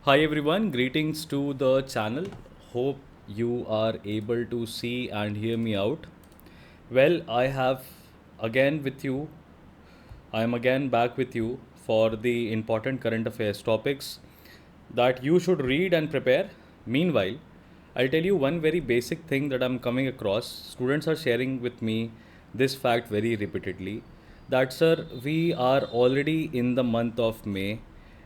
Hi everyone, greetings to the channel. Hope you are able to see and hear me out. Well, I am again back with you for the important current affairs topics that you should read and prepare. Meanwhile, I'll tell you one very basic thing that I'm coming across. Students are sharing with me this fact very repeatedly that, sir, we are already in the month of May,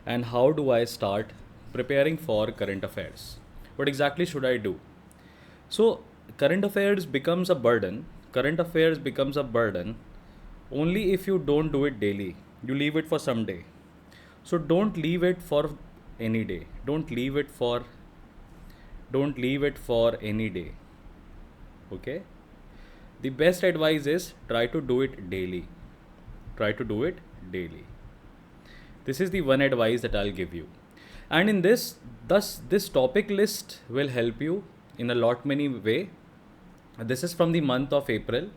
and how do I start preparing for current affairs? What exactly should I do? So, current affairs becomes a burden. Current affairs becomes a burden only if you don't do it daily. You leave it for some day. So don't leave it for any day. Don't leave it for any day. Okay? The best advice is try to do it daily. Try to do it daily. This is the one advice that I'll give you. And in this topic list will help you in a lot many way. This is from the month of April.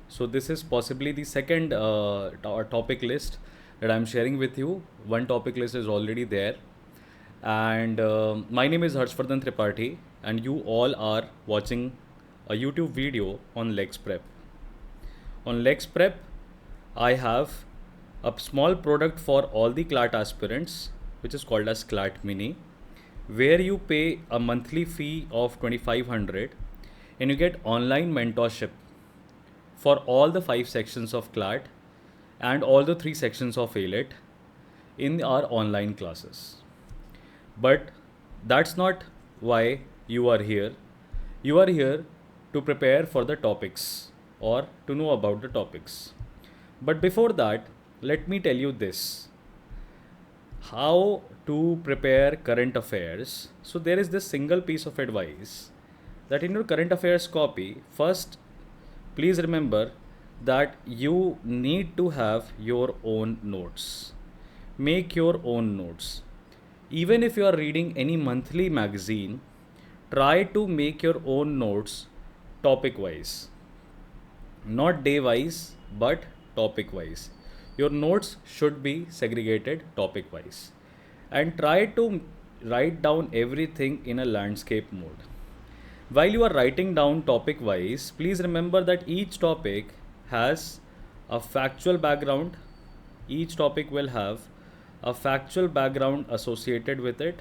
So this is possibly the second topic list that I'm sharing with you. One topic list is already there. And my name is Harshvardhan Tripathi, and you all are watching a YouTube video on Lex Prep. On Lex Prep, I have a small product for all the CLAT aspirants, which is called as CLAT Mini, where you pay a monthly fee of 2500 and you get online mentorship for all the 5 sections of CLAT and all the 3 sections of ALET in our online classes. But that's not why you are here. You are here to prepare for the topics or to know about the topics. But before that, let me tell you this how to prepare current affairs. So, there is this single piece of advice that in your current affairs copy, first, please remember that you need to have your own notes. Make your own notes. Even if you are reading any monthly magazine, try to make your own notes topic wise, not day wise, but topic wise. Your notes should be segregated topic wise, and try to write down everything in a landscape mode. While you are writing down topic wise, please remember that each topic has a factual background. Each topic will have a factual background associated with it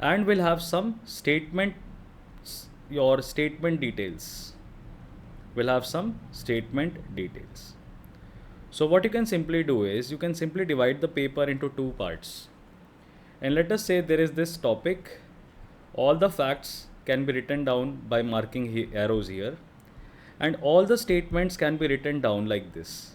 and will have some statement details. Will have some statement details. So, what you can simply do is you can simply divide the paper into two parts. And let us say there is this topic, all the facts can be written down by marking arrows here, and all the statements can be written down like this.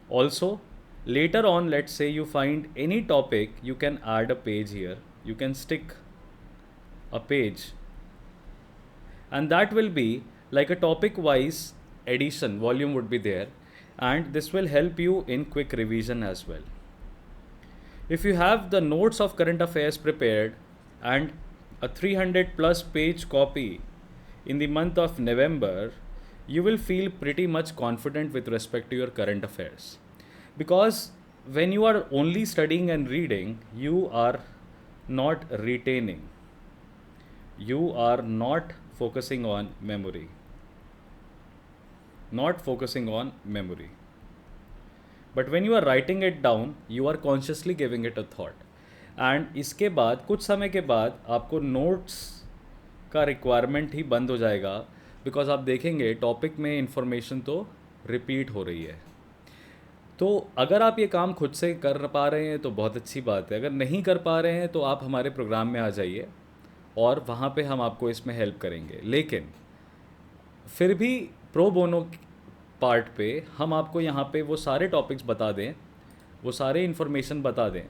Also, later on, let's say you find any topic, you can add a page here, you can stick a page, and that will be like a topic wise addition volume would be there, and this will help you in quick revision as well. If you have the notes of current affairs prepared and a 300 plus page copy in the month of November, you will feel pretty much confident with respect to your current affairs. Because when you are only studying and reading, you are not retaining, you are not focusing on memory. Not focusing on memory. But when you are writing it down, you are consciously giving it a thought. And इसके बाद कुछ समय के बाद आपको notes का requirement ही बंद हो जाएगा, बिकॉज आप देखेंगे टॉपिक में इंफॉर्मेशन तो रिपीट हो रही है. तो अगर आप ये काम खुद से कर पा रहे हैं तो बहुत अच्छी बात है. अगर नहीं कर पा रहे हैं तो आप हमारे प्रोग्राम में आ जाइए और वहाँ पे हम आपको इसमें हेल्प करेंगे. लेकिन फिर भी प्रो बोनो पार्ट पे हम आपको यहाँ पे वो सारे टॉपिक्स बता दें, वो सारे इन्फॉर्मेशन बता दें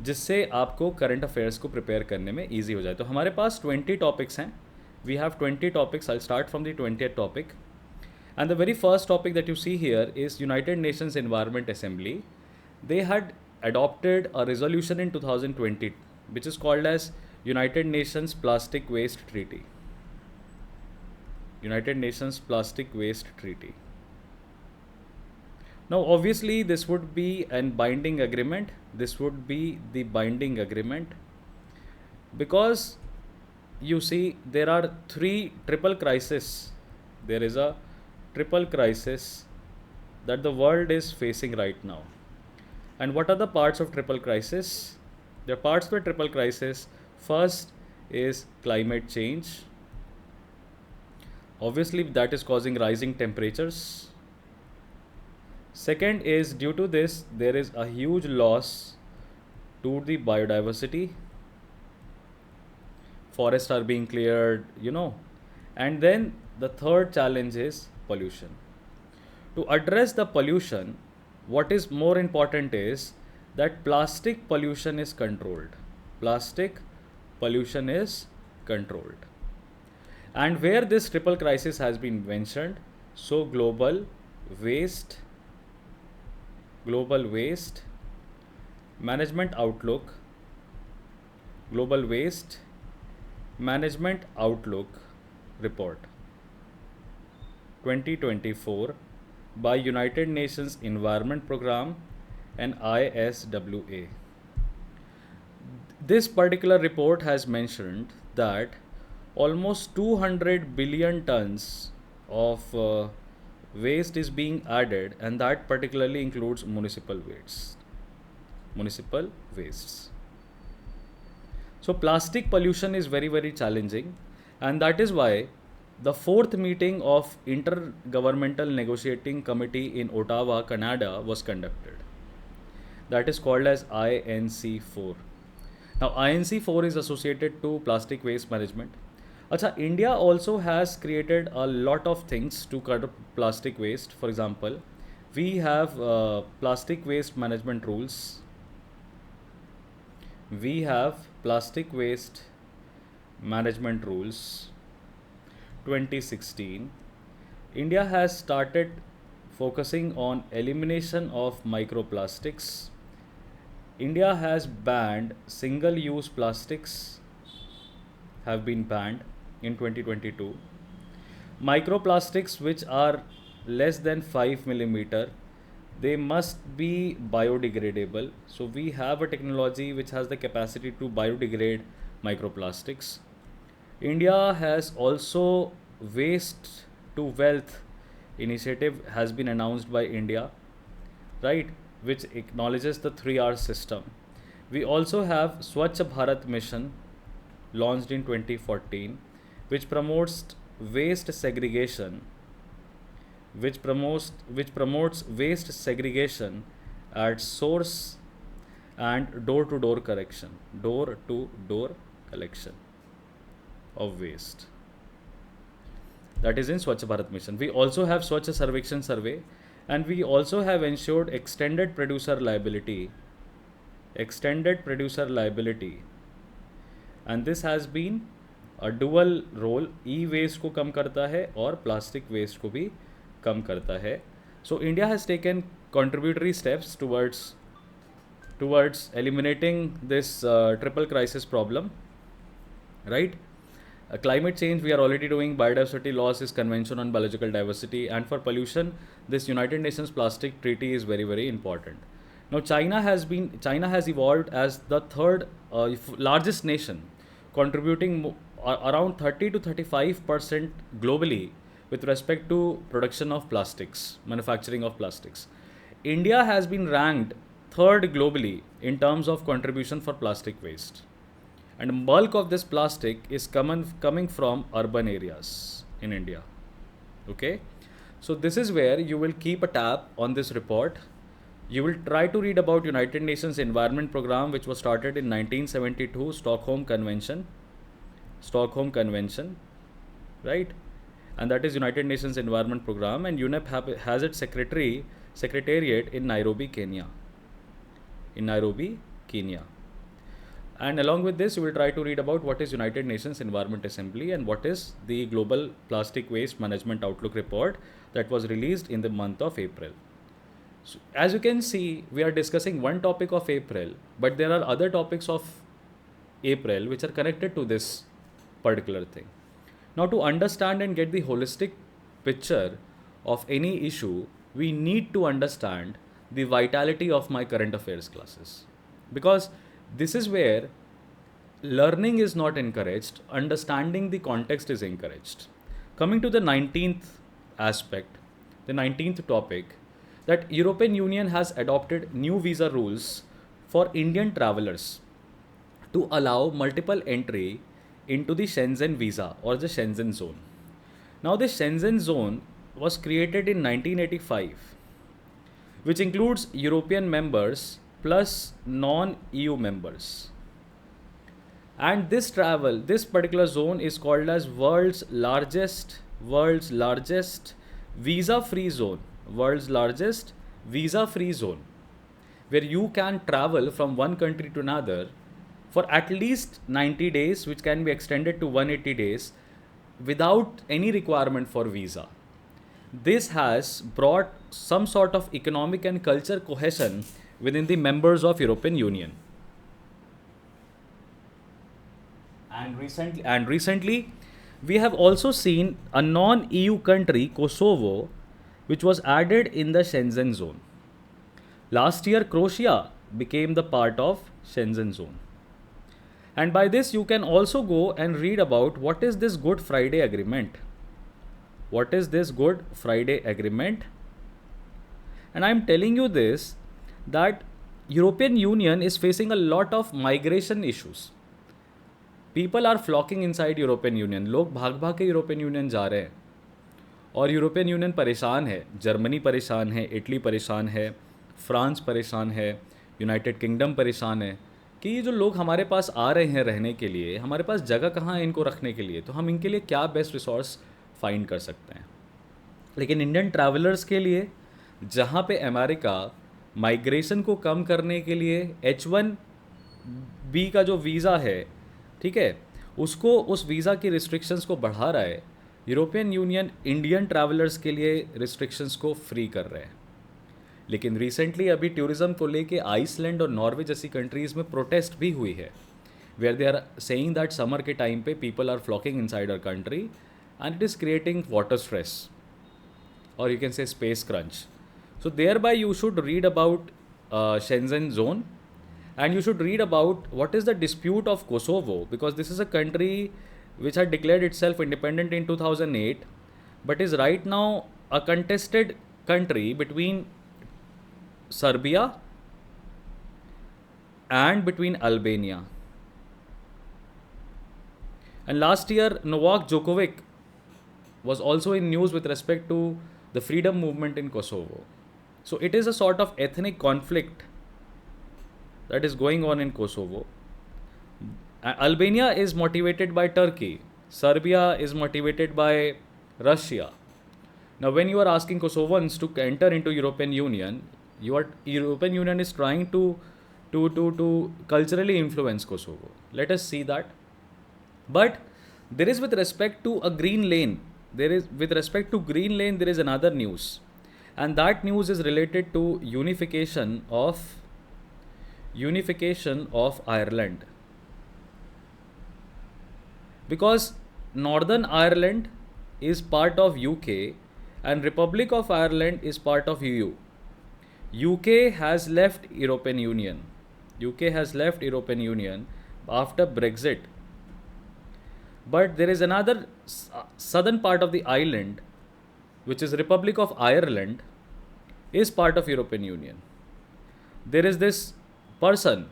जिससे आपको करंट अफेयर्स को प्रिपेयर करने में ईजी हो जाए. तो हमारे पास 20 टॉपिक्स हैं. We have 20 topics. I start from the 20th topic. And the very first topic that you see here is United Nations Environment Assembly. They had adopted a resolution in 2020 which is called as United Nations Plastic Waste Treaty. United Nations Plastic Waste Treaty. Now, obviously, this would be a binding agreement. This would be the binding agreement because you see, there are three triple crises. There is a triple crisis that the world is facing right now. And what are the parts of triple crisis? The parts of the triple crisis. First is climate change. Obviously, that is causing rising temperatures. Second is due to this, there is a huge loss to the biodiversity. Forests are being cleared, And then the third challenge is pollution. To address the pollution, what is more important is that plastic pollution is controlled. Plastic pollution is controlled. And where this triple crisis has been mentioned, so waste, global waste management outlook, global waste management outlook report 2024 by United Nations Environment Programme and ISWA. This particular report has mentioned that almost 200 billion tons of waste is being added, and that particularly includes municipal wastes. Municipal wastes. So plastic pollution is very, very challenging, and that is why the fourth meeting of Intergovernmental Negotiating Committee in Ottawa, Canada was conducted. That is called as INC4. Now INC4 is associated to plastic waste management. Acha, India also has created a lot of things to cut plastic waste. For example, we have plastic waste management rules. We have plastic waste management rules 2016. India has started focusing on elimination of microplastics. India has banned single-use plastics, have been banned in 2022. Microplastics which are less than 5 millimeter, they must be biodegradable. So we have a technology which has the capacity to biodegrade microplastics. India has also waste to wealth initiative has been announced by India, right, which acknowledges the 3R system. We also have Swachh Bharat mission launched in 2014, which promotes waste segregation, waste segregation at source and door-to-door collection of waste. That is in Swachh Bharat mission. We also have Swachh Sarvekshan survey, and we also have ensured extended producer liability, and this has been a dual role. E-waste को कम करता है और plastic waste को भी कम करता है. So India has taken contributory steps towards eliminating this triple crisis problem, right? Climate change we are already doing. Biodiversity loss is Convention on Biological Diversity, and for pollution, this United Nations Plastic Treaty is very, very important. Now China has evolved as the third largest nation, contributing around 30 to 35% globally with respect to production of plastics, manufacturing of plastics. India has been ranked third globally in terms of contribution for plastic waste. And bulk of this plastic is coming from urban areas in India. Okay. So this is where you will keep a tab on this report. You will try to read about United Nations Environment Programme, which was started in 1972, Stockholm Convention, right? And that is United Nations Environment Programme, and UNEP has its secretariat in Nairobi, Kenya. And along with this, you will try to read about what is United Nations Environment Assembly and what is the Global Plastic Waste Management Outlook Report that was released in the month of April. So, as you can see, we are discussing one topic of April, but there are other topics of April which are connected to this particular thing. Now, to understand and get the holistic picture of any issue, we need to understand the vitality of my current affairs classes. Because this is where learning is not encouraged, understanding the context is encouraged. Coming to the 19th aspect, the 19th topic, that European Union has adopted new visa rules for Indian travelers to allow multiple entry into the Shenzhen visa or the Shenzhen zone. Now, the Shenzhen zone was created in 1985, which includes European members plus non EU members. And this particular zone is called as world's largest visa free zone, world's largest visa free zone, where you can travel from one country to another for at least 90 days, which can be extended to 180 days without any requirement for visa. This has brought some sort of economic and culture cohesion within the members of European Union. And recently, we have also seen a non-EU country, Kosovo, which was added in the Shenzhen zone. Last year, Croatia became the part of Shenzhen zone. And by this, you can also go and read about what is this Good Friday Agreement. What is this Good Friday Agreement? And I'm telling you this, that European Union is facing a lot of migration issues. People are flocking inside European Union, लोग भाग भाग के European union जा रहे हैं और European union परेशान है, जर्मनी परेशान है, इटली परेशान है, फ्रांस परेशान है, यूनाइटेड किंगडम परेशान है कि ये जो लोग हमारे पास आ रहे हैं रहने के लिए, हमारे पास जगह कहाँ है इनको रखने के लिए, तो हम इनके लिए क्या बेस्ट रिसोर्स फाइंड कर सकते हैं. लेकिन इंडियन ट्रैवलर्स के लिए जहाँ पे अमेरिका माइग्रेशन को कम करने के लिए H1B का जो वीज़ा है, ठीक है, उसको उस वीज़ा की रिस्ट्रिक्शंस को बढ़ा रहा है, यूरोपियन यूनियन इंडियन ट्रैवलर्स के लिए रिस्ट्रिक्शंस को फ्री कर रहे हैं. लेकिन रिसेंटली अभी टूरिज़्म को लेके आइसलैंड और नॉर्वे जैसी कंट्रीज़ में प्रोटेस्ट भी हुई है, where they are saying that summer के टाइम पे people are flocking inside our country and it is creating water stress और you can say space crunch. So thereby you should read about Shenzhen zone, and you should read about what is the dispute of Kosovo, because this is a country which had declared itself independent in 2008 but is right now a contested country between Serbia and between Albania. And last year Novak Djokovic was also in news with respect to the freedom movement in Kosovo. So it is a sort of ethnic conflict that is going on in Kosovo. Albania is motivated by Turkey. Serbia is motivated by Russia. Now when you are asking Kosovans to enter into European Union, European Union is trying to culturally influence Kosovo. Let us see that. But there is with respect to a green lane, there is another news. And that news is related to unification of Ireland, because Northern Ireland is part of UK and Republic of Ireland is part of EU. UK has left European Union. After Brexit. But there is another southern part of the island, which is Republic of Ireland, is part of European Union. There is this person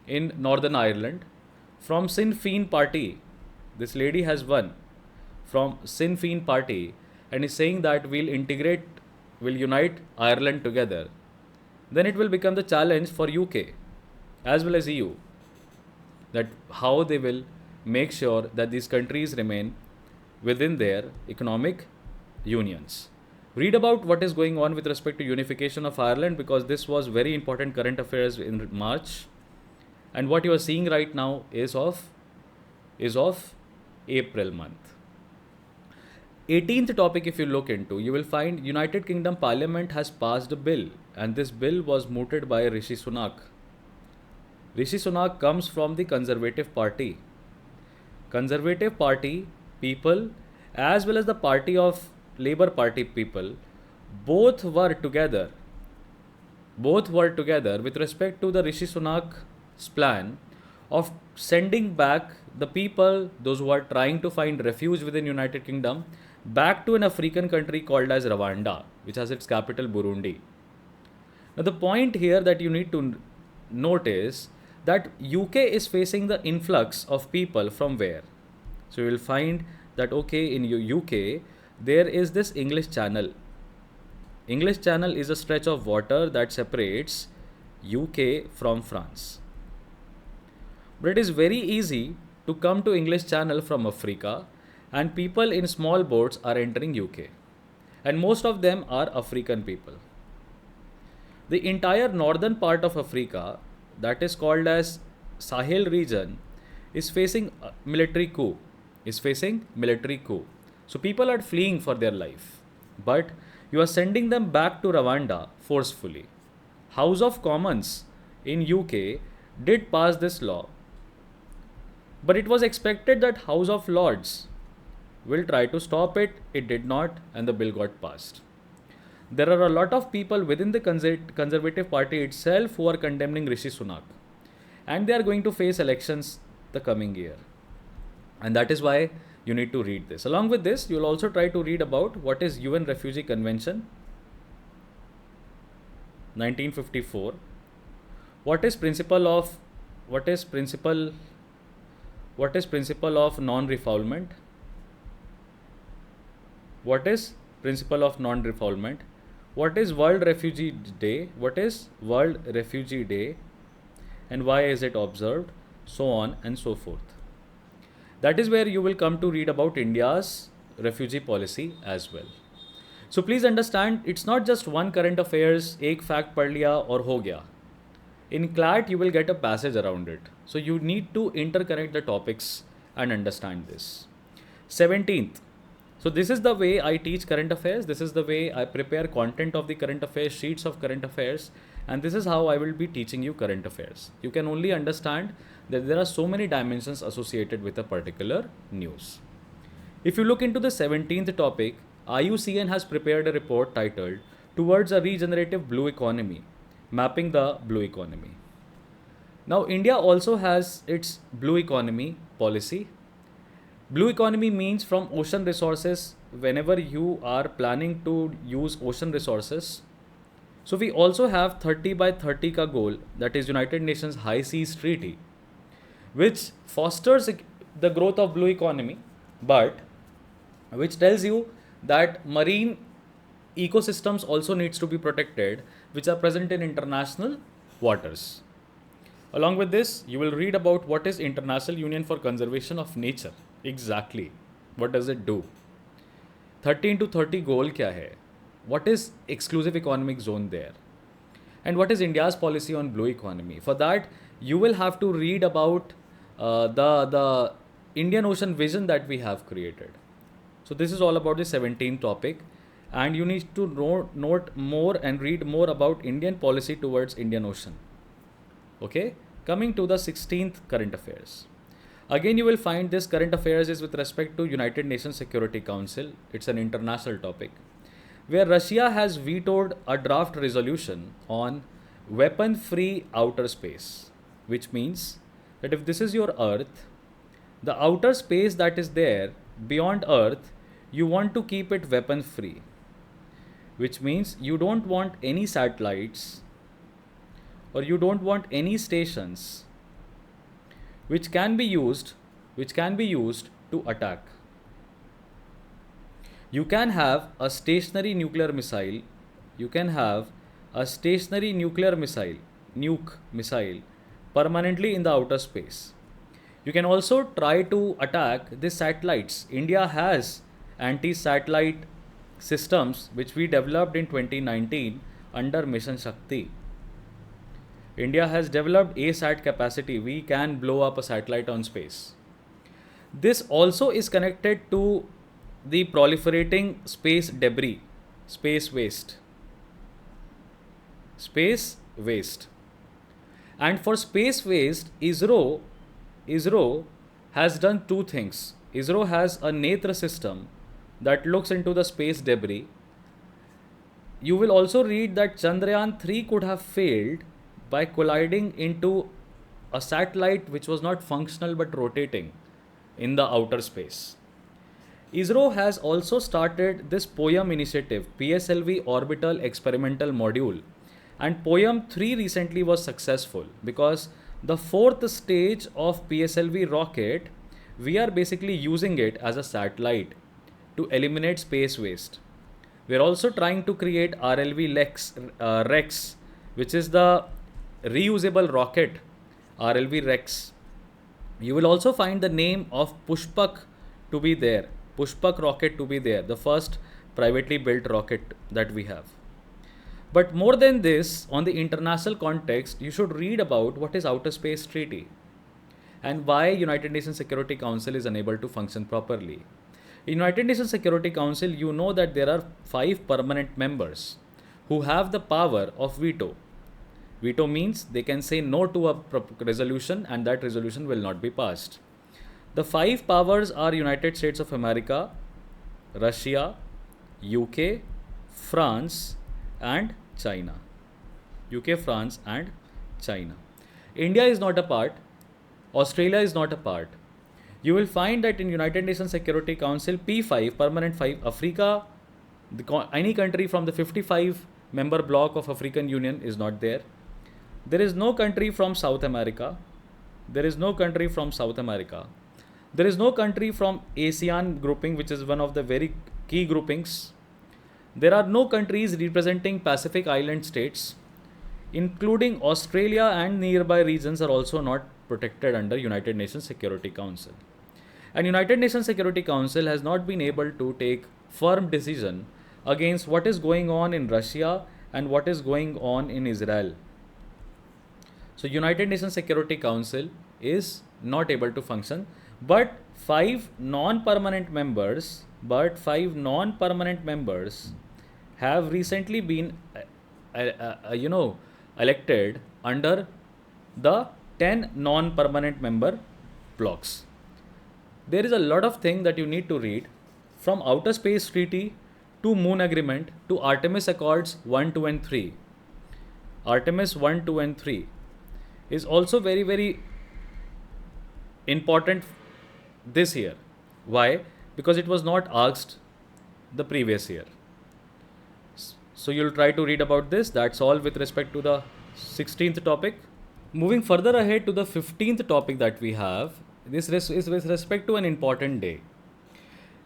in Northern Ireland from Sinn Féin party. This lady has won from Sinn Féin party and is saying that we'll unite Ireland together. Then it will become the challenge for UK as well as EU, that how they will make sure that these countries remain within their economic unions. Read about what is going on with respect to unification of Ireland, because this was very important current affairs in March, and what you are seeing right now is of April month. 18th topic, if you look into, you will find United Kingdom Parliament has passed a bill, and this bill was mooted by Rishi Sunak. Rishi Sunak comes from the Conservative Party. Conservative Party people, as well as the party of Labour Party people, both were together with respect to the Rishi Sunak's plan of sending back the people, those who are trying to find refuge within United Kingdom, back to an African country called as Rwanda, which has its capital Burundi. Now the point here that you need to note is that UK is facing the influx of people from where? So you will find that okay, in UK there is this English Channel. English Channel is a stretch of water that separates UK from France. But it is very easy to come to English Channel from Africa, and people in small boats are entering UK. And most of them are African people. The entire northern part of Africa, that is called as Sahel region, is facing military coup. So people are fleeing for their life. But you are sending them back to Rwanda forcefully. House of Commons in UK did pass this law, but it was expected that House of Lords will try to stop it. It did not, and the bill got passed. There are a lot of people within the Conservative Party itself who are condemning Rishi Sunak, and they are going to face elections the coming year. And that is why you need to read this. Along with this, you will also try to read about what is UN Refugee Convention 1954, what is principle of non-refoulement, what is principle of non-refoulement, what is World Refugee Day, and why is it observed, so on and so forth. That is where you will come to read about India's refugee policy as well. So please understand, it's not just one current affairs, ek fact pad liya aur ho gaya. In CLAT, you will get a passage around it. So you need to interconnect the topics and understand this. 17th. So this is the way I teach current affairs. This is the way I prepare content of the current affairs, sheets of current affairs. And this is how I will be teaching you current affairs. You can only understand that there are so many dimensions associated with a particular news. If you look into the 17th topic, IUCN has prepared a report titled Towards a Regenerative Blue Economy, Mapping the Blue Economy. Now, India also has its blue economy policy. Blue economy means from ocean resources, whenever you are planning to use ocean resources. So we also have 30 by 30 ka goal, that is United Nations High Seas Treaty, which fosters the growth of blue economy, but which tells you that marine ecosystems also needs to be protected, which are present in international waters. Along with this, you will read about what is International Union for Conservation of Nature. Exactly. What does it do? 13 to 30 goal kya hai? What is exclusive economic zone there? And what is India's policy on blue economy? For that, you will have to read about the Indian Ocean vision that we have created. So this is all about the 17th topic, and you need to note more and read more about Indian policy towards Indian Ocean. Okay, coming to the 16th current affairs. Again, you will find this current affairs is with respect to United Nations Security Council. It's an international topic, where Russia has vetoed a draft resolution on weapon-free outer space, which means that if this is your Earth, the outer space that is there beyond Earth, you want to keep it weapon-free, which means you don't want any satellites or you don't want any stations which can be used to attack. You can have a stationary nuclear missile. Nuke missile, permanently in the outer space. You can also try to attack the satellites. India has anti-satellite systems which we developed in 2019 under Mission Shakti. India has developed ASAT capacity. We can blow up a satellite on space. This also is connected to the proliferating space debris, space waste. And for space waste, ISRO has done two things. ISRO has a Netra system that looks into the space debris, you will also read that Chandrayaan 3 could have failed by colliding into a satellite which was not functional but rotating in the outer space. ISRO has also started this POEM initiative, PSLV Orbital Experimental Module, and POEM 3 recently was successful because the fourth stage of PSLV rocket, we are basically using it as a satellite to eliminate space waste. We are also trying to create Rex, which is the reusable rocket, RLV Rex. You will also find the name of Pushpak to be there, Pushpak rocket to be there, the first privately built rocket that we have. But more than this, on the international context, you should read about what is Outer Space Treaty and why United Nations Security Council is unable to function properly. In United Nations Security Council, you know that there are 5 permanent members who have the power of veto. Veto means they can say no to a resolution and that resolution will not be passed. The 5 powers are United States of America, Russia, UK, France and China. UK, France and China. India is not a part. Australia is not a part. You will find that in United Nations Security Council P5, permanent 5, Africa, any country from the 55 member bloc of African Union is not there. There is no country from South America. There is no country from South America. There is no country from ASEAN grouping, which is one of the very key groupings. There are no countries representing Pacific Island states, including Australia and nearby regions are also not protected under United Nations Security Council. And United Nations Security Council has not been able to take firm decision against what is going on in Russia and what is going on in Israel. So United Nations Security Council is not able to function, but 5 non-permanent members have recently been elected under the 10 non-permanent member blocks. There is a lot of things that you need to read, from Outer Space Treaty to Moon Agreement to Artemis Accords 1, 2 and 3. Artemis 1, 2 and 3 is also very, very important this year. Why? Because it was not asked the previous year. So you'll try to read about this. That's all with respect to the 16th topic. Moving further ahead to the 15th topic that we have, this is with respect to an important day.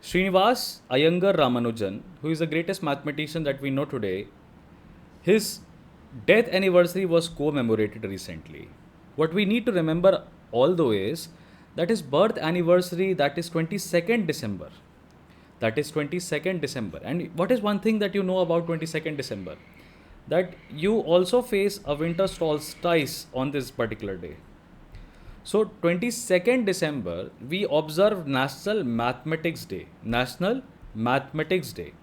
Srinivas Iyengar Ramanujan, who is the greatest mathematician that we know today, his death anniversary was commemorated recently. What we need to remember although is that his birth anniversary, that is 22nd December. That is 22nd December. And what is one thing that you know about 22nd December? That you also face a winter solstice on this particular day. So 22nd December, we observe National Mathematics Day. National Mathematics Day.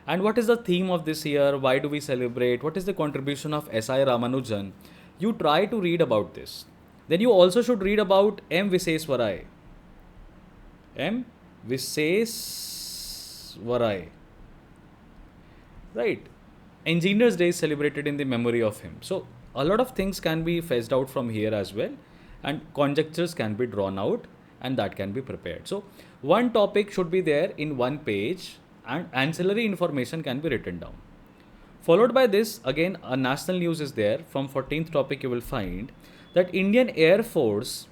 And what is the theme of this year? Why do we celebrate? What is the contribution of S.I. Ramanujan? You try to read about this. Then you also should read about M. Viseswarai. M. Viseswarai. Right. Engineers Day is celebrated in the memory of him. So a lot of things can be fetched out from here as well, and conjectures can be drawn out and that can be prepared. So one topic should be there in one page and ancillary information can be written down. Followed by this, again, a national news is there. From 14th topic, you will find that Indian Air Force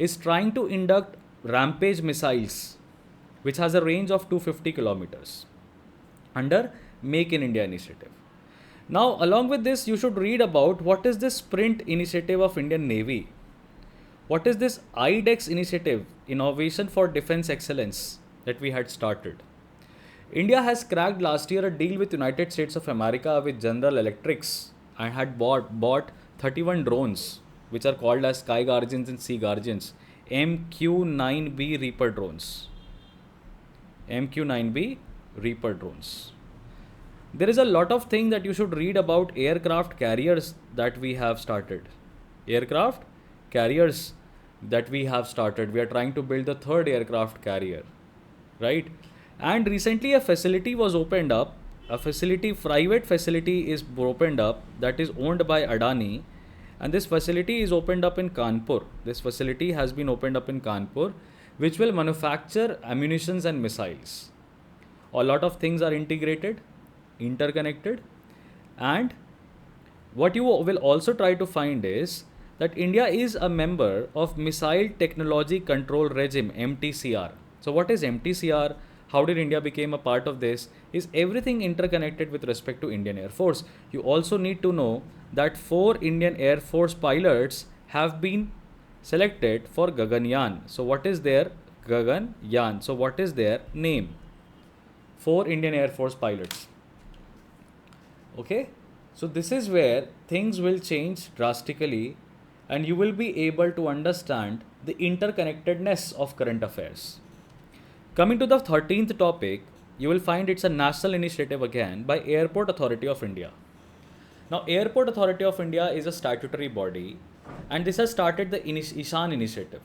is trying to induct Rampage missiles, which has a range of 250 kilometers under Make in India initiative. Now, along with this, you should read about what is this Sprint initiative of Indian Navy. What is this IDEX initiative, Innovation for Defense Excellence, that we had started? India has cracked last year a deal with United States of America with General Electrics and had bought 31 drones, which are called as Sky Guardians and Sea Guardians, MQ-9B Reaper drones. MQ-9B Reaper drones. There is a lot of things that you should read about aircraft carriers that we have started. Aircraft carriers that we have started. We are trying to build the 3rd aircraft carrier, right? And recently a facility was opened up a facility, private facility is opened up that is owned by Adani, and this facility is opened up in Kanpur. This facility has been opened up in Kanpur, which will manufacture ammunitions and missiles. A lot of things are integrated, interconnected, and what you will also try to find is that India is a member of Missile Technology Control Regime, MTCR. So what is MTCR? How did India become a part of this? Is everything interconnected with respect to Indian Air Force? You also need to know that 4 Indian Air Force pilots have been selected for Gaganyaan. So what is their Gaganyaan? So what is their name? 4 Indian Air Force pilots. Okay, so this is where things will change drastically and you will be able to understand the interconnectedness of current affairs. Coming to the 13th topic, you will find it's a national initiative again by Airport Authority of India. Now, Airport Authority of India is a statutory body and this has started the Ishan initiative.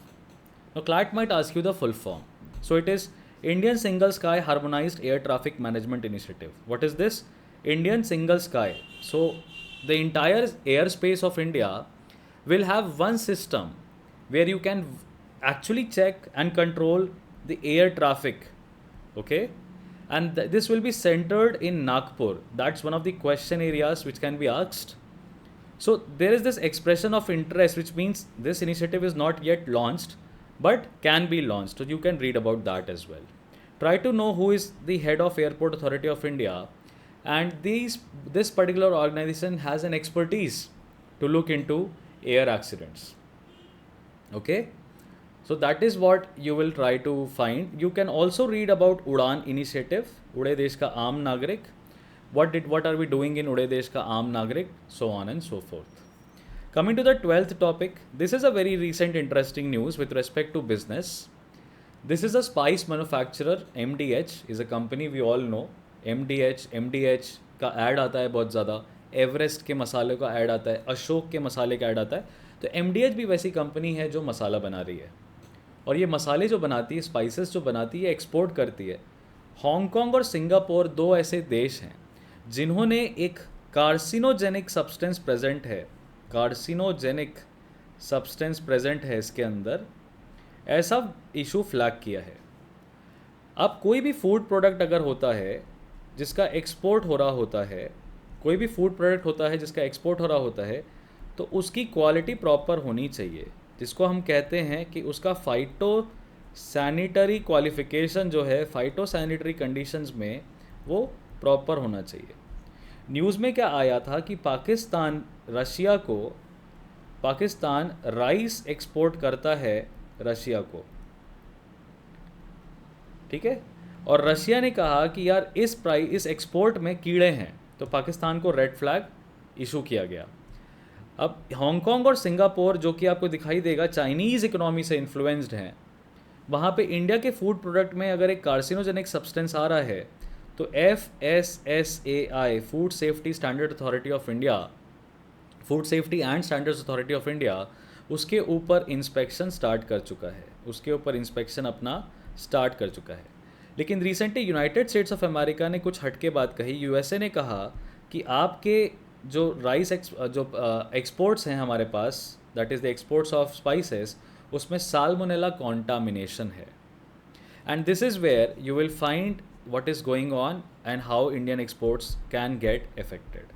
Now, client might ask you the full form. So, it is Indian Single Sky Harmonized Air Traffic Management Initiative. What is this? Indian Single Sky. So, the entire airspace of India will have one system where you can actually check and control the air traffic. Okay? And this will be centered in Nagpur. That's one of the question areas which can be asked. So there is this expression of interest, which means this initiative is not yet launched, but can be launched. So you can read about that as well. Try to know who is the head of Airport Authority of India, and this particular organization has an expertise to look into air accidents. Okay? So that is what you will try to find. You can also read about Udan initiative, Ude Desh Ka Aam Nagrik. What are we doing in Ude Desh Ka Aam Nagrik? So on and so forth. Coming to the 12th topic, this is a very recent interesting news with respect to business. This is a spice manufacturer, MDH is a company we all know. MDH का add आता है बहुत ज़्यादा, Everest के मसाले का add आता है, अशोक के मसाले का ऐड आता है. तो MDH भी वैसी कंपनी है जो मसाला बना रही है और ये मसाले जो बनाती है, स्पाइसेस जो बनाती है, एक्सपोर्ट करती है. हांगकांग और सिंगापुर 2 ऐसे देश हैं जिन्होंने एक कार्सिनोजेनिक सब्सटेंस प्रेजेंट है इसके अंदर, ऐसा इशू फ्लैग किया है. अब कोई भी फूड प्रोडक्ट अगर होता है जिसका एक्सपोर्ट हो रहा होता है, कोई भी फूड प्रोडक्ट होता है जिसका एक्सपोर्ट हो रहा होता है, तो उसकी क्वालिटी प्रॉपर होनी चाहिए, जिसको हम कहते हैं कि उसका फाइटो सैनिटरी क्वालिफिकेशन जो है, फाइटो सैनिटरी कंडीशंस में वो प्रॉपर होना चाहिए. न्यूज़ में क्या आया था कि पाकिस्तान राइस एक्सपोर्ट करता है रशिया को, ठीक है, और रशिया ने कहा कि यार इस एक्सपोर्ट में कीड़े हैं, तो पाकिस्तान को रेड फ्लैग इशू किया गया. अब हांगकांग और सिंगापुर जो कि आपको दिखाई देगा चाइनीज़ इकोनॉमी से इन्फ्लुएंस्ड हैं, वहाँ पे इंडिया के फूड प्रोडक्ट में अगर एक कार्सिनोजेनिक सब्सटेंस आ रहा है तो FSSAI food safety standard authority of India, food safety and standards authority of India उसके ऊपर इंस्पेक्शन स्टार्ट कर चुका है, उसके ऊपर इंस्पेक्शन अपना स्टार्ट कर चुका है. लेकिन recently United states of America ने कुछ हटके बात कही. यूएसए ने कहा कि आपके जो राइस एक्सपोर्ट्स हैं हमारे पास, that is the exports of spices, उसमें साल्मोनेला कॉन्टामिनेशन है. And this is where you will find what is going on and how Indian exports can get affected.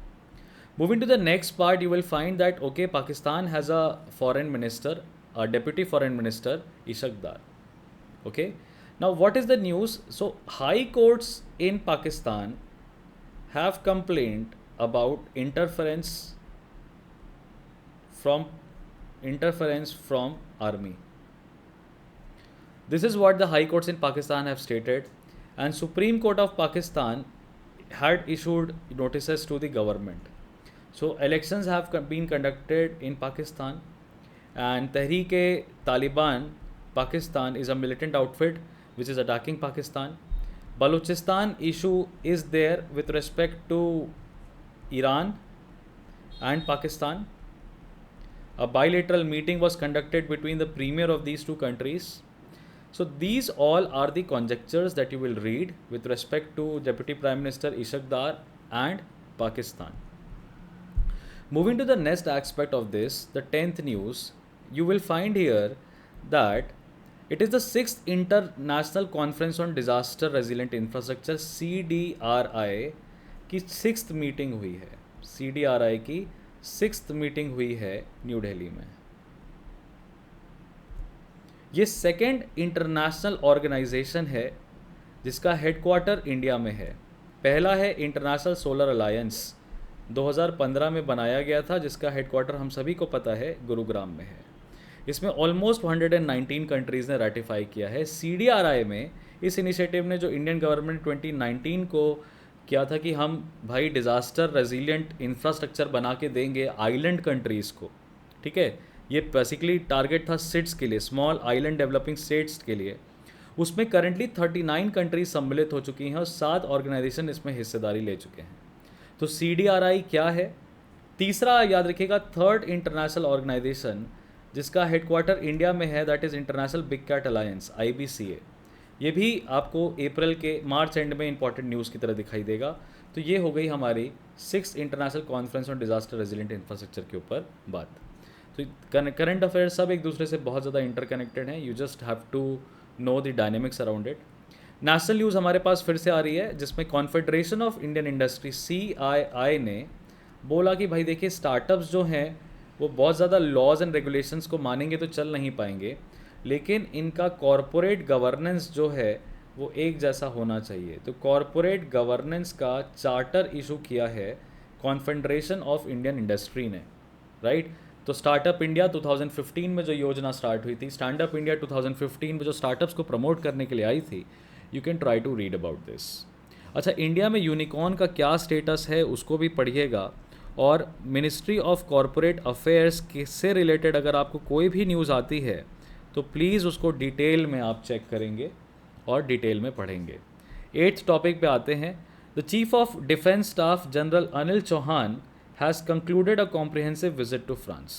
Moving to the next part, you will find that okay, Pakistan has a foreign minister, a deputy foreign minister, Ishaq Dar. Okay, now what is the news? So high courts in Pakistan have complained about interference from army. This is what the high courts in Pakistan have stated. And Supreme Court of Pakistan had issued notices to the government. So elections have been conducted in Pakistan, and Tehreek-e-Taliban Pakistan is a militant outfit which is attacking Pakistan. Balochistan issue is there with respect to Iran and Pakistan. A bilateral meeting was conducted between the premier of these two countries. So these all are the conjectures that you will read with respect to Deputy Prime Minister Ishaq Dar and Pakistan. Moving to the next aspect of this, the 10th news, you will find here that it is the 6th International Conference on Disaster Resilient Infrastructure CDRI की 6th meeting हुई है. CDRI की 6th meeting हुई है new Delhi में. ये second international organisation है जिसका हेडक्वार्टर इंडिया में है. पहला है इंटरनेशनल सोलर अलायंस, 2015 में बनाया गया था, जिसका हेडक्वार्टर हम सभी को पता है गुरुग्राम में है. इसमें ऑलमोस्ट 119 कंट्रीज़ ने रेटिफाई किया है. CDRI में इस इनिशिएटिव ने जो इंडियन गवर्नमेंट 2019 को किया था कि हम भाई डिज़ास्टर रेजिलिएंट इंफ्रास्ट्रक्चर बना के देंगे आइलैंड कंट्रीज़ को, ठीक है. ये बेसिकली टारगेट था सिट्स के लिए, स्मॉल आइलैंड डेवलपिंग स्टेट्स के लिए. उसमें करंटली 39 कंट्रीज सम्मिलित हो चुकी हैं और 7 ऑर्गेनाइजेशन इसमें हिस्सेदारी ले चुके हैं. तो CDRI क्या है? तीसरा याद रखिएगा, थर्ड इंटरनेशनल ऑर्गेनाइजेशन जिसका हेडक्वार्टर इंडिया में है, that is international big cat alliance IBCA. ये भी आपको मार्च एंड में इंपॉर्टेंट न्यूज़ की तरह दिखाई देगा. तो ये हो गई हमारी 6th international conference on disaster resilient infrastructure के ऊपर बात. तो करंट अफेयर्स सब एक दूसरे से बहुत ज़्यादा इंटरकनेक्टेड हैं. You just have to know the dynamics around it. National news हमारे पास फिर से आ रही है, जिसमें confederation of Indian industry CII ने बोला कि भाई देखिए, स्टार्टअप्स जो हैं वो बहुत ज़्यादा लॉज एंड रेगुलेशंस को मानेंगे तो चल नहीं पाएंगे, लेकिन इनका कॉरपोरेट गवर्नेंस जो है वो एक जैसा होना चाहिए. तो कॉरपोरेट गवर्नेंस का चार्टर इशू किया है कॉन्फेडरेशन ऑफ इंडियन इंडस्ट्री ने, राइट. तो स्टार्टअप इंडिया 2015 में जो योजना स्टार्ट हुई थी, स्टैंड अप इंडिया 2015 में जो स्टार्टअप्स को प्रमोट करने के लिए आई थी, you can try to read about this. अच्छा, इंडिया में यूनिकॉर्न का क्या स्टेटस है उसको भी पढ़िएगा. और मिनिस्ट्री ऑफ कॉरपोरेट अफेयर्स से रिलेटेड अगर आपको कोई भी न्यूज़ आती है तो प्लीज़ उसको डिटेल में आप चेक करेंगे और डिटेल में पढ़ेंगे. 8th टॉपिक पे आते हैं. The chief of defence staff general Anil Chauhan has concluded a comprehensive visit to France.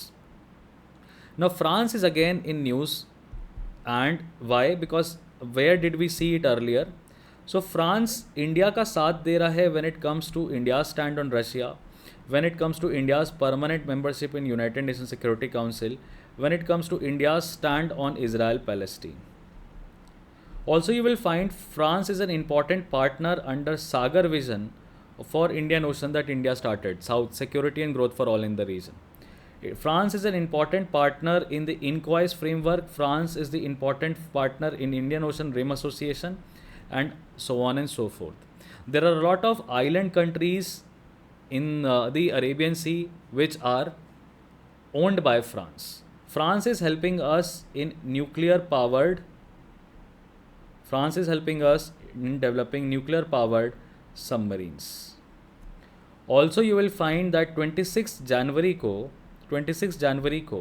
Now France is again in news, and why? Because where did we see it earlier? So France India का साथ दे रहा है when it comes to India's stand on Russia, when it comes to India's permanent membership in United Nations Security Council, when it comes to India's stand on Israel Palestine. Also you will find France is an important partner under Sagar Vision for Indian Ocean that India started, South Security and Growth for All in the region. France is an important partner in the INCOIS framework. France is the important partner in Indian Ocean Rim Association, and so on and so forth. There are a lot of island countries in the Arabian Sea which are owned by France. France is helping us in developing nuclear powered submarines. Also you will find that 26 जनवरी को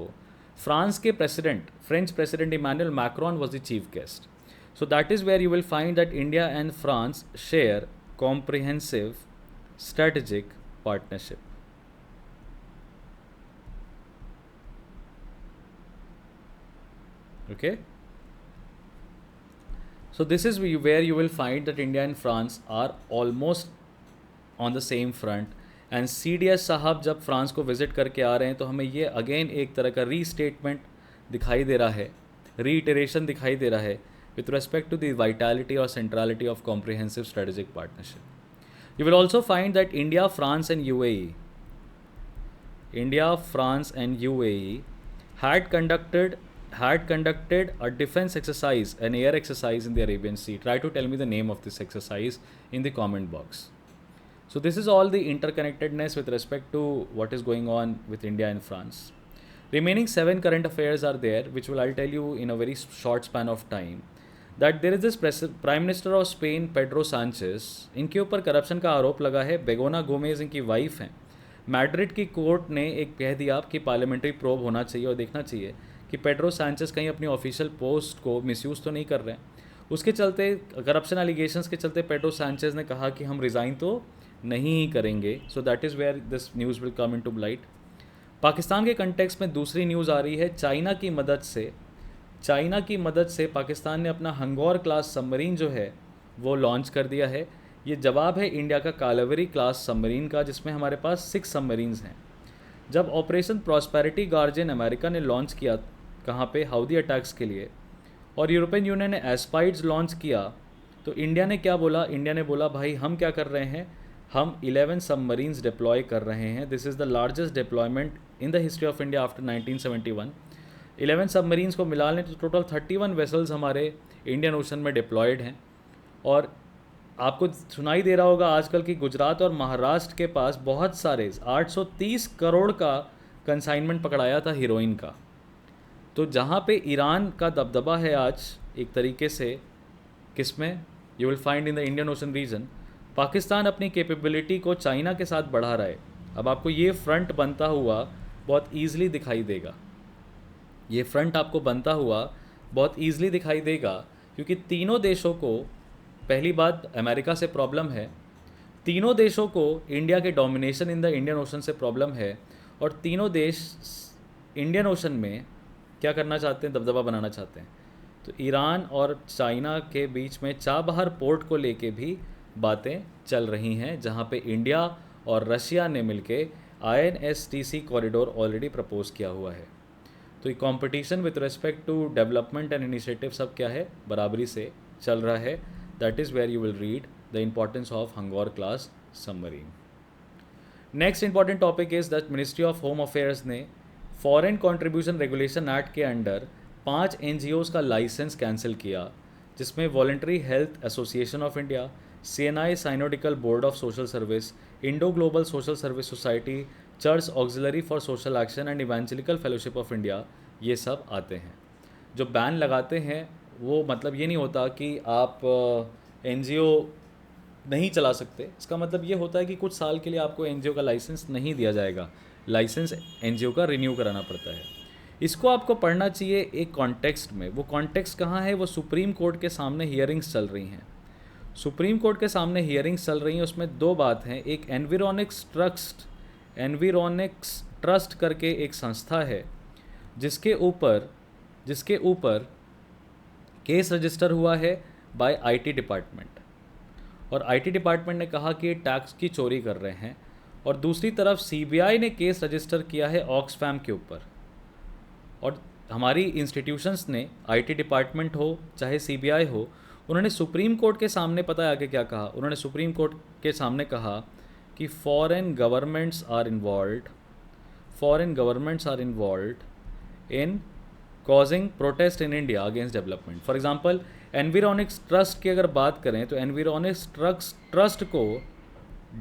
France के French president Emmanuel Macron was the chief guest. So that is where you will find that India and France share comprehensive strategic partnership. Okay? So this is where you will find that India and France are almost on the same front. And CDS साहब जब France को visit करके आ रहे हैं तो हमें ये again एक तरह का रीस्टेटमेंट दिखाई दे रहा है, रीइटरेशन दिखाई दे रहा है with respect to the vitality और centrality of comprehensive strategic partnership. You will also find that India, France and UAE had conducted a defense exercise, an air exercise in the Arabian Sea. Try to tell me the name of this exercise in the comment box. So this is all the interconnectedness with respect to what is going on with India and France. Remaining 7 current affairs are there, which I'll tell you in a very short span of time. That there is this Prime Minister of Spain, Pedro Sanchez. इनके ऊपर corruption का आरोप लगा है. Begona Gomez इनकी wife हैं. Madrid की court ने एक कह दिया कि पार्लियामेंट्री प्रोब होना चाहिए और देखना चाहिए कि पेड्रो सांचेस कहीं अपनी ऑफिशियल पोस्ट को मिसयूज़ तो नहीं कर रहे हैं. उसके चलते, करप्शन एलिगेशंस के चलते पेड्रो सांचेस ने कहा कि हम रिज़ाइन तो नहीं ही करेंगे. So that is where this news will come into light. Pakistan के कंटेक्स्ट में दूसरी न्यूज़ आ रही है. चाइना की मदद से चाइना की मदद से पाकिस्तान ने अपना हंगौर क्लास सबमरीन जो है वो लॉन्च कर दिया है। ये जवाब है इंडिया का कालावेरी क्लास सबमरीन का, जिसमें हमारे पास 6 सबमरीन्स हैं। जब ऑपरेशन प्रॉस्पेरिटी गार्जियन अमेरिका ने लॉन्च किया, कहाँ पे, हाउदी अटैक्स के लिए, और यूरोपियन यूनियन ने एस्पाइड्स लॉन्च किया, तो इंडिया ने क्या बोला? इंडिया ने बोला भाई हम क्या कर रहे हैं, हम 11 सबमरीन्स डिप्लॉय कर रहे हैं। This is the largest deployment in the history of India after 1971। 11 submarines को मिला लें तो टोटल 31 वेसल्स हमारे इंडियन ओशन में डिप्लॉयड हैं। और आपको सुनाई दे रहा होगा आजकल कि गुजरात और महाराष्ट्र के पास बहुत सारे 830 करोड़ का कंसाइनमेंट पकड़ाया था हीरोइन का। तो जहाँ पे ईरान का दबदबा है आज एक तरीके से, किसमें, you will find in the Indian Ocean region, Pakistan अपनी कैपेबिलिटी को चाइना के साथ बढ़ा रहा है। अब आपको ये फ्रंट बनता हुआ बहुत ईजिली दिखाई देगा, ये फ्रंट आपको बनता हुआ बहुत ईजिली दिखाई देगा, क्योंकि तीनों देशों को, पहली बात अमेरिका से प्रॉब्लम है, तीनों देशों को इंडिया के domination in the Indian ocean से प्रॉब्लम है, और तीनों देश इंडियन ओशन में क्या करना चाहते हैं, दबदबा बनाना चाहते हैं। तो ईरान और चाइना के बीच में चाबहार पोर्ट को लेके भी बातें चल रही हैं, जहां पे इंडिया और रशिया ने मिलके INSTC कॉरिडोर ऑलरेडी प्रपोज किया हुआ है। तो ये competition with respect to development and initiative सब क्या है, बराबरी से चल रहा है। That is where you will read the importance of Hangor class submarine. Next important topic is that ministry of home affairs ने फॉरेन कंट्रीब्यूशन रेगुलेशन एक्ट के अंडर 5 NGOs का लाइसेंस कैंसिल किया, जिसमें voluntary health association of India, CNI synodical board of social service, Indo global social service society, church auxiliary for social action and evangelical fellowship of India, ये सब आते हैं। जो ban लगाते हैं वो मतलब ये नहीं होता कि आप NGO नहीं चला सकते, इसका मतलब ये होता है कि कुछ साल के लिए आपको NGO का लाइसेंस नहीं दिया जाएगा, लाइसेंस NGO का रिन्यू कराना पड़ता है। इसको आपको पढ़ना चाहिए एक कॉन्टेक्स्ट में। वो कॉन्टेक्स्ट कहाँ है? वो सुप्रीम कोर्ट के सामने हियरिंग्स चल रही हैं। सुप्रीम कोर्ट के सामने हियरिंग्स चल रही हैं, उसमें 2 बात हैं। एक एनविरोनिक्स ट्रस्ट करके एक संस्था है जिसके ऊपर केस रजिस्टर हुआ है बाय IT डिपार्टमेंट, और IT डिपार्टमेंट ने कहा कि ये टैक्स की चोरी कर रहे हैं। और दूसरी तरफ CBI ने केस रजिस्टर किया है ऑक्सफैम के ऊपर। और हमारी इंस्टीट्यूशंस ने, IT डिपार्टमेंट हो चाहे CBI हो, उन्होंने सुप्रीम कोर्ट के सामने, पता है आगे क्या कहा? उन्होंने सुप्रीम कोर्ट के सामने कहा कि foreign governments are involved in causing protest in India against development. For example Environics trust की अगर बात करें तो एनविरोनिक्स ट्रस्ट को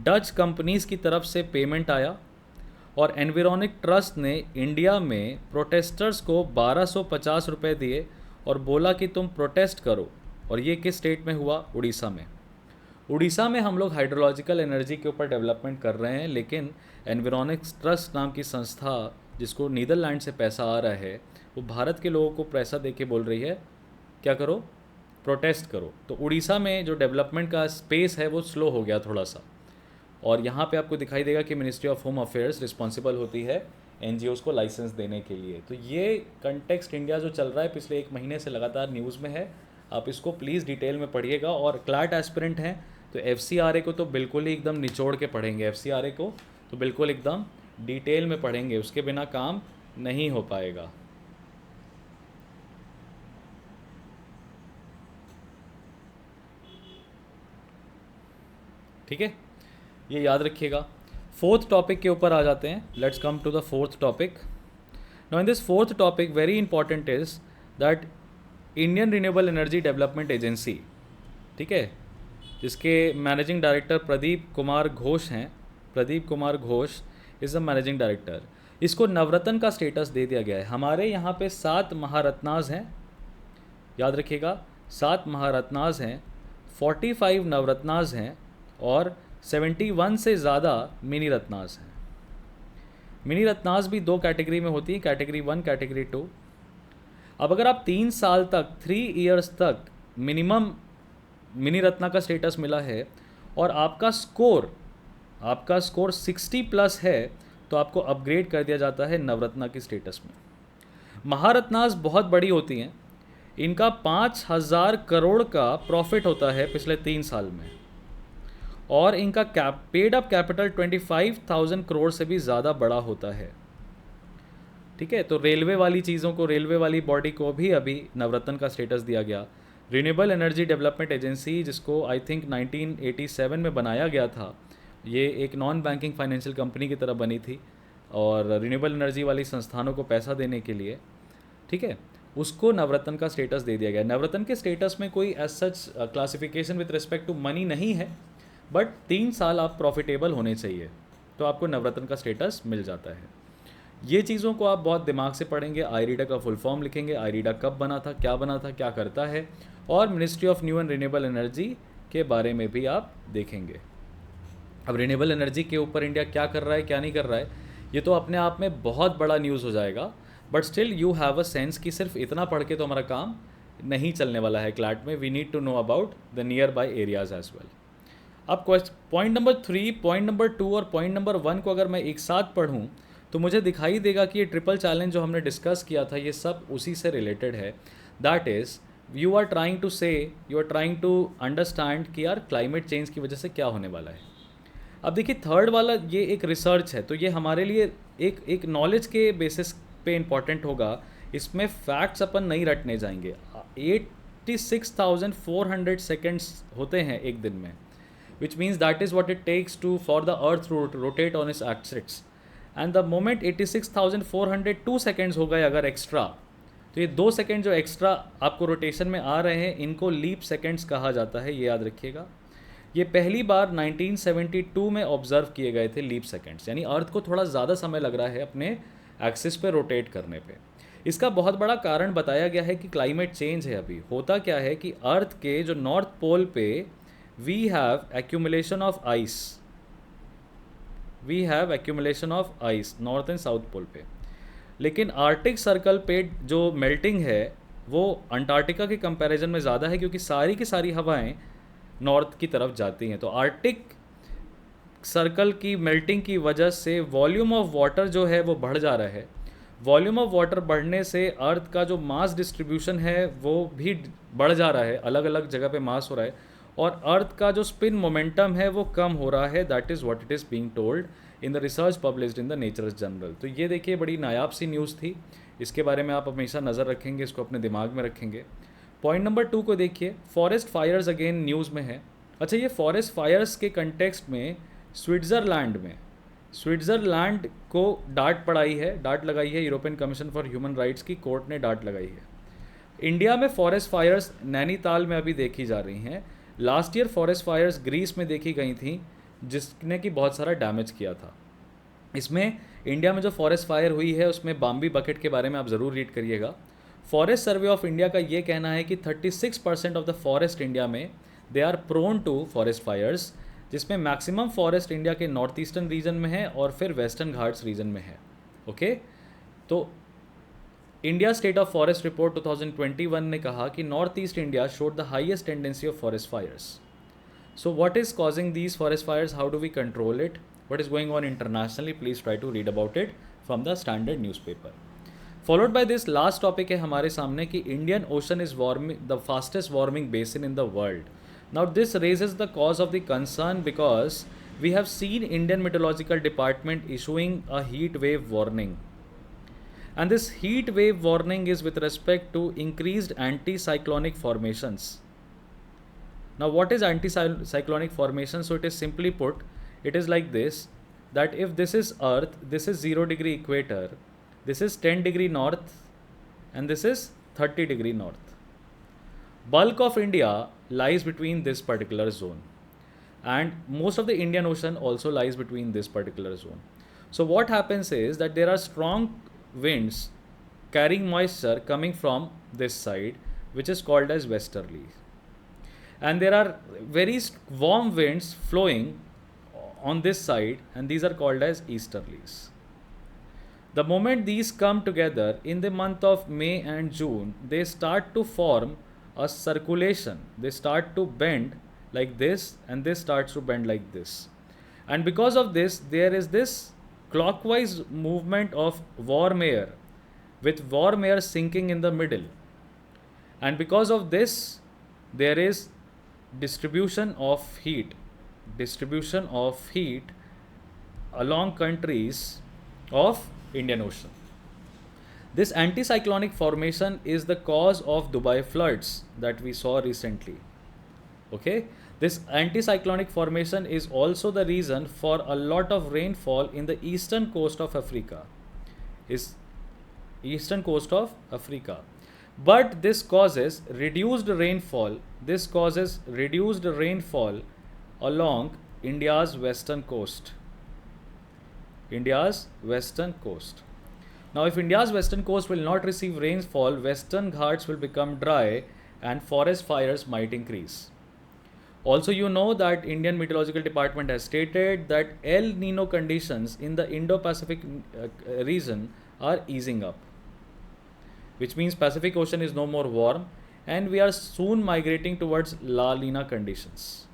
डच कंपनीज़ की तरफ से पेमेंट आया, और एनविरोनिक ट्रस्ट ने इंडिया में प्रोटेस्टर्स को 1250 रुपये दिए और बोला कि तुम प्रोटेस्ट करो। और ये किस स्टेट में हुआ? उड़ीसा में। उड़ीसा में हम लोग हाइड्रोलॉजिकल एनर्जी के ऊपर डेवलपमेंट कर रहे हैं, लेकिन एनविरोनिक्स ट्रस्ट नाम की संस्था जिसको नीदरलैंड से पैसा आ रहा है, वो भारत के लोगों को पैसा दे के बोल रही है क्या करो, प्रोटेस्ट करो। तो उड़ीसा में जो डेवलपमेंट का स्पेस है वो स्लो हो गया थोड़ा सा। और यहाँ पे आपको दिखाई देगा कि ministry of home affairs responsible होती है NGOs को लाइसेंस देने के लिए। तो ये कंटेक्स्ट इंडिया जो चल रहा है पिछले 1 महीने से लगातार न्यूज़ में है, आप इसको प्लीज़ डिटेल में पढ़िएगा। और क्लैट एस्पिरेंट हैं तो FCRA को तो बिल्कुल ही एकदम निचोड़ के पढ़ेंगे, FCRA को तो बिल्कुल एकदम डिटेल में पढ़ेंगे, उसके बिना काम नहीं हो पाएगा। ठीक है, ये याद रखिएगा। 4th टॉपिक के ऊपर आ जाते हैं। Let's come to the 4th topic. Now in this 4th topic very important is that Indian renewable energy development agency, ठीक है, जिसके मैनेजिंग डायरेक्टर प्रदीप कुमार घोष हैं। Pradeep Kumar Ghosh is the managing director. इसको नवरत्न का स्टेटस दे दिया गया है। हमारे यहाँ पे 7 महारत्नाज हैं, याद रखिएगा 7 महारत्नाज हैं, 45 नवरत्नाज हैं और 71 से ज़्यादा मिनी रत्नाज हैं। मिनी रत्नाज भी 2 कैटेगरी में होती है, कैटेगरी 1, कैटेगरी 2। अब अगर आप 3 साल तक, 3 इयर्स तक मिनिमम मिनी रत्ना का स्टेटस मिला है और आपका स्कोर 60+ है, तो आपको अपग्रेड कर दिया जाता है नवरत्ना की स्टेटस में। महारत्नाज बहुत बड़ी होती हैं, इनका 5,000 करोड़ का प्रॉफिट होता है पिछले 3 साल में, और इनका पेड अप कैपिटल 25,000 करोड़ से भी ज़्यादा बड़ा होता है। ठीक है, तो रेलवे वाली चीज़ों को, रेलवे वाली बॉडी को भी अभी नवरत्न का स्टेटस दिया गया। रिन्यूएबल एनर्जी डेवलपमेंट एजेंसी, जिसको आई थिंक 1987 में बनाया गया था, ये एक नॉन बैंकिंग फाइनेंशियल कंपनी की तरह बनी थी, और रिन्यूएबल एनर्जी वाली संस्थानों को पैसा देने के लिए, ठीक है, उसको नवरत्न का स्टेटस दे दिया गया। नवरत्न के स्टेटस में कोई as such classification with respect to money नहीं है, बट 3 साल आप प्रॉफिटेबल होने चाहिए तो आपको नवरत्न का स्टेटस मिल जाता है। ये चीज़ों को आप बहुत दिमाग से पढ़ेंगे। आईरीडा का फुल फॉर्म लिखेंगे, आईरीडा कब बना था, क्या करता है, और ministry of new and renewable energy के बारे में भी आप देखेंगे। अब रिन्यूएबल एनर्जी के ऊपर इंडिया क्या कर रहा है, क्या नहीं कर रहा है, ये तो अपने आप में बहुत बड़ा न्यूज़ हो जाएगा, but still you have a sense कि सिर्फ इतना पढ़ के तो हमारा काम नहीं चलने वाला है क्लैट में। We need to know about the nearby areas as well. अब पॉइंट नंबर 3, पॉइंट नंबर 2 और पॉइंट नंबर 1 को अगर मैं एक साथ पढ़ूँ तो मुझे दिखाई देगा कि ये ट्रिपल चैलेंज जो हमने डिस्कस किया था, ये सब उसी से रिलेटेड है। That is you are trying to understand कि यार क्लाइमेट चेंज की वजह से क्या होने वाला है। अब देखिए, थर्ड वाला ये एक रिसर्च है, तो ये हमारे लिए एक नॉलेज के बेसिस पे इम्पॉर्टेंट होगा। इसमें फैक्ट्स अपन नहीं रटने जाएंगे। 86,400 सेकेंड्स होते हैं एक दिन में, which means that is what it takes for the earth to rotate on its axis, and the moment 86,402 seconds हो गए अगर एक्स्ट्रा, तो ये 2 सेकेंड जो एक्स्ट्रा आपको रोटेशन में आ रहे हैं, इनको लीप सेकेंड्स कहा जाता है, ये याद रखिएगा। ये पहली बार 1972 में ऑब्जर्व किए गए थे लीप सेकेंड्स, यानी अर्थ को थोड़ा ज़्यादा समय लग रहा है अपने एक्सिस पे रोटेट करने पे। इसका बहुत बड़ा कारण बताया गया है कि क्लाइमेट चेंज है। अभी होता क्या है कि अर्थ के जो नॉर्थ पोल पे we have accumulation of ice north and south pole पे, लेकिन आर्टिक सर्कल पे जो मेल्टिंग है वो अंटार्कटिका के कंपैरिजन में ज़्यादा है, क्योंकि सारी की सारी हवाएं नॉर्थ की तरफ जाती हैं। तो आर्टिक सर्कल की मेल्टिंग की वजह से वॉल्यूम ऑफ वाटर जो है वो बढ़ जा रहा है। वॉल्यूम ऑफ वाटर बढ़ने से अर्थ का जो मास डिस्ट्रीब्यूशन है वो भी बढ़ जा रहा है, अलग अलग जगह पे मास हो रहा है, और अर्थ का जो स्पिन मोमेंटम है वो कम हो रहा है। That is what it is being told in the research published in the nature journal. तो ये देखिए, बड़ी नायाब सी न्यूज़ थी, इसके बारे में आप हमेशा नज़र रखेंगे, इसको अपने दिमाग में रखेंगे। पॉइंट नंबर 2 को देखिए, फॉरेस्ट फायर्स अगेन न्यूज़ में है। अच्छा, ये फॉरेस्ट फायर्स के कंटेक्स्ट में स्विट्ज़रलैंड को डांट लगाई है European commission for human rights की कोर्ट ने डांट लगाई है। इंडिया में फॉरेस्ट फायर्स नैनीताल में अभी देखी जा रही हैं। Last year forest fires Greece में देखी गई थी, जिसने कि बहुत सारा डैमेज किया था। इसमें इंडिया में जो फॉरेस्ट फायर हुई है उसमें बाम्बी बकेट के बारे में आप ज़रूर रीड करिएगा। फॉरेस्ट सर्वे ऑफ इंडिया का ये कहना है कि 36% ऑफ द फॉरेस्ट इंडिया में they are prone to forest fires, जिसमें मैक्सिमम फॉरेस्ट इंडिया के नॉर्थ ईस्टर्न रीजन में है और फिर वेस्टर्न घाट्स रीजन में है। ओके, तो India state of forest report 2021 ने कहा कि north east India showed the highest tendency of forest fires. So what is causing these forest fires, how do we control it, what is going on internationally, please try to read about it from the standard newspaper. Followed by this last topic है हमारे सामने कि Indian Ocean is warming, the fastest warming basin in the world. Now this raises the cause of the concern because we have seen Indian meteorological department issuing a heat wave warning, and this heat wave warning is with respect to increased anticyclonic formations. Now what is anticyclonic formation? So it is simply put, it is like this, that if this is earth, this is 0° equator, this is 10° north, and this is 30° north. Bulk of India lies between this particular zone, and most of the Indian Ocean also lies between this particular zone. So what happens is that there are strong winds carrying moisture coming from this side, which is called as westerlies, and there are very warm winds flowing on this side, and these are called as easterlies. The moment these come together in the month of May and June, they start to form a circulation. They start to bend like this, and this starts to bend like this, and because of this there is this clockwise movement of warm air, with warm air sinking in the middle, And because of this, there is distribution of heat, distribution of heat along countries of Indian Ocean. This anticyclonic formation is the cause of Dubai floods that we saw recently. Okay, this anticyclonic formation is also the reason for a lot of rainfall in the eastern coast of Africa. Is eastern coast of Africa. But this causes reduced rainfall. This causes reduced rainfall along India's western coast. India's western coast. Now, if India's western coast will not receive rainfall, western Ghats will become dry and forest fires might increase. Also, you know that Indian Meteorological Department has stated that El Nino conditions in the Indo-Pacific region are easing up, which means Pacific Ocean is no more warm and we are soon migrating towards La Nina conditions.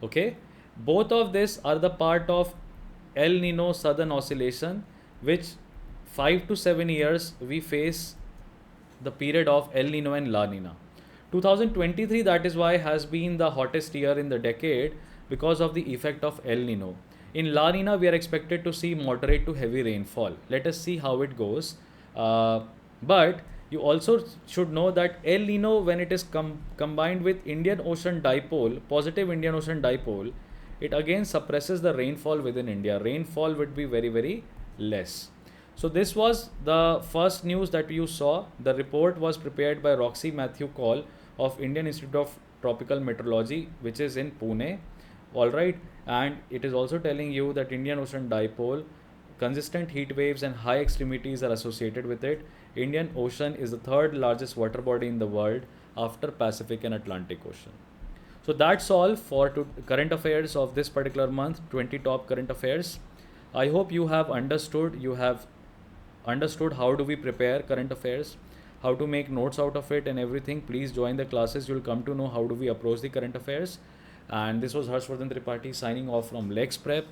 Okay, both of this are the part of El Nino Southern Oscillation, which 5 to 7 years we face the period of El Nino and La Nina. 2023, that is why, has been the hottest year in the decade because of the effect of El Nino. In La Nina, we are expected to see moderate to heavy rainfall. Let us see how it goes. But you also should know that El Nino, when it is combined with Indian Ocean dipole, positive Indian Ocean dipole, it again suppresses the rainfall within India. Rainfall would be very, very less. So this was the first news that you saw. The report was prepared by Roxy Matthew Call of Indian Institute of Tropical Meteorology, which is in Pune. Alright, and it is also telling you that Indian Ocean dipole, consistent heat waves and high extremities are associated with it. Indian Ocean is the third largest water body in the world after Pacific and Atlantic Ocean. So that's all for current affairs of this particular month, 20 top current affairs. I hope you have understood how do we prepare current affairs, how to make notes out of it and everything. Please join the classes. You'll come to know how do we approach the current affairs. And this was Harshvardhan Tripathi signing off from Lex Prep.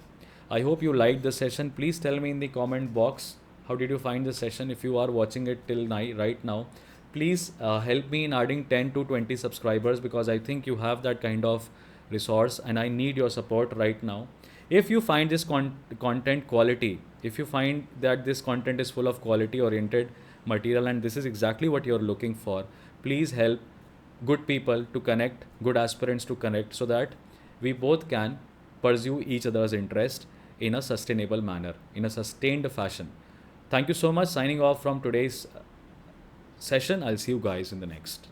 I hope you liked the session. Please tell me in the comment box, how did you find the session? If you are watching it till right now, please help me in adding 10 to 20 subscribers, because I think you have that kind of resource and I need your support right now. If you find this content quality, if you find that this content is full of quality oriented material and this is exactly what you're looking for, please help good people to connect, good aspirants to connect, so that we both can pursue each other's interest in a sustainable manner, in a sustained fashion. Thank you so much. Signing off from today's session. I'll see you guys in the next.